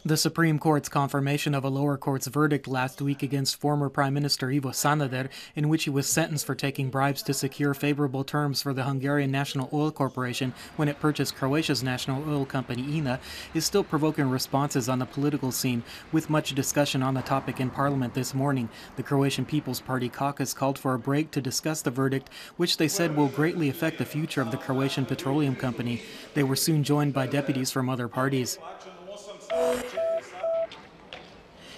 The Supreme Court's confirmation of a lower court's verdict last week against former Prime Minister Ivo Sanader, in which he was sentenced for taking bribes to secure favorable terms for the Hungarian National Oil Corporation when it purchased Croatia's national oil company INA, is still provoking responses on the political scene, with much discussion on the topic in Parliament this morning. The Croatian People's Party caucus called for a break to discuss the verdict, which they said will greatly affect the future of the Croatian petroleum company. They were soon joined by deputies from other parties.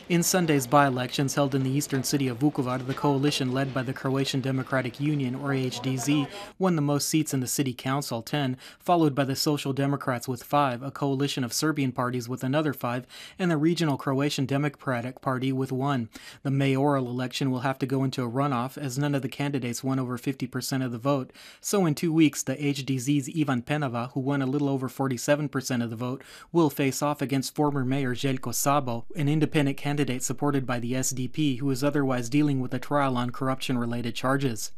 In Sunday's by-elections held in the eastern city of Vukovar, the coalition led by the Croatian Democratic Union, or HDZ, won the most seats in the city council, 10, followed by the Social Democrats with 5, a coalition of Serbian parties with another 5, and the regional Croatian Democratic Party with 1. The mayoral election will have to go into a runoff, as none of the candidates won over 50% of the vote. So in 2 weeks, the HDZ's Ivan Penava, who won a little over 47% of the vote, will face off against former mayor Željko Sabo, an independent candidate supported by the SDP, who is otherwise dealing with a trial on corruption-related charges.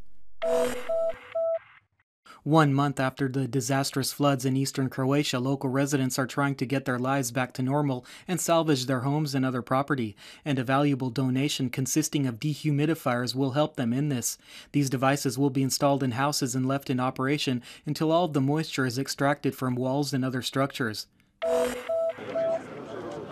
1 month after the disastrous floods in eastern Croatia, local residents are trying to get their lives back to normal and salvage their homes and other property, and a valuable donation consisting of dehumidifiers will help them in this. These devices will be installed in houses and left in operation until all of the moisture is extracted from walls and other structures.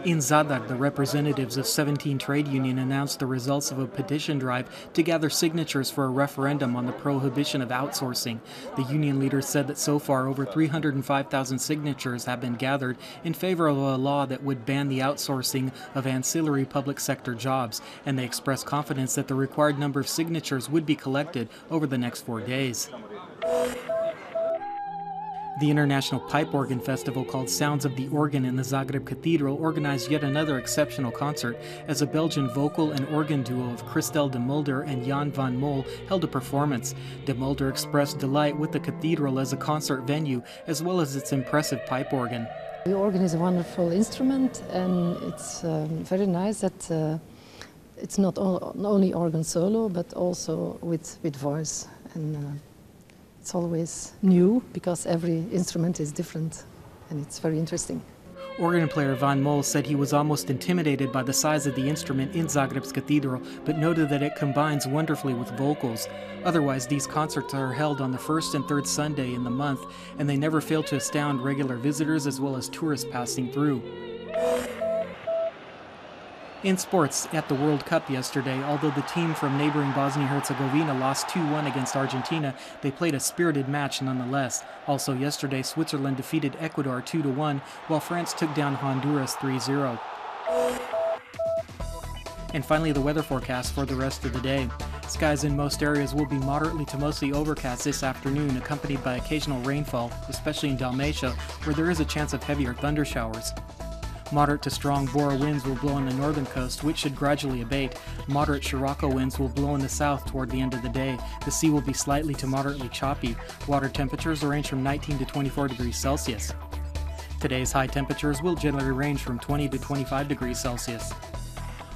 In Zadar, the representatives of 17 trade unions announced the results of a petition drive to gather signatures for a referendum on the prohibition of outsourcing. The union leaders said that so far over 305,000 signatures have been gathered in favor of a law that would ban the outsourcing of ancillary public sector jobs, and they expressed confidence that the required number of signatures would be collected over the next 4 days. The International Pipe Organ Festival, called Sounds of the Organ in the Zagreb Cathedral, organized yet another exceptional concert as a Belgian vocal and organ duo of Christel de Mulder and Jan van Mol held a performance. De Mulder expressed delight with the cathedral as a concert venue, as well as its impressive pipe organ. The organ is a wonderful instrument, and it's very nice that it's not only organ solo, but also with voice. And it's always new because every instrument is different, and it's very interesting. Organ player Van Mol said he was almost intimidated by the size of the instrument in Zagreb's cathedral, but noted that it combines wonderfully with vocals. Otherwise, these concerts are held on the first and third Sunday in the month, and they never fail to astound regular visitors as well as tourists passing through. In sports, at the World Cup yesterday, although the team from neighboring Bosnia-Herzegovina lost 2-1 against Argentina, they played a spirited match nonetheless. Also yesterday, Switzerland defeated Ecuador 2-1, while France took down Honduras 3-0. And finally, the weather forecast for the rest of the day. Skies in most areas will be moderately to mostly overcast this afternoon, accompanied by occasional rainfall, especially in Dalmatia, where there is a chance of heavier thunder showers. Moderate to strong Bora winds will blow on the northern coast, which should gradually abate. Moderate Scirocco winds will blow in the south toward the end of the day. The sea will be slightly to moderately choppy. Water temperatures will range from 19 to 24 degrees Celsius. Today's high temperatures will generally range from 20 to 25 degrees Celsius.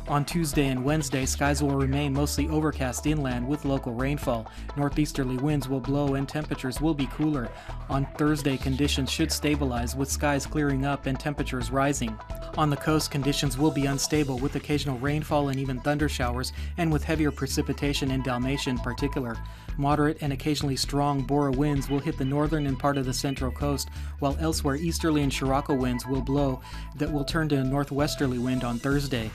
On Tuesday and Wednesday, skies will remain mostly overcast inland with local rainfall. Northeasterly winds will blow and temperatures will be cooler. On Thursday, conditions should stabilize with skies clearing up and temperatures rising. On the coast, conditions will be unstable with occasional rainfall and even thunder showers, and with heavier precipitation in Dalmatia in particular. Moderate and occasionally strong Bora winds will hit the northern and part of the central coast, while elsewhere easterly and Scirocco winds will blow that will turn to a northwesterly wind on Thursday.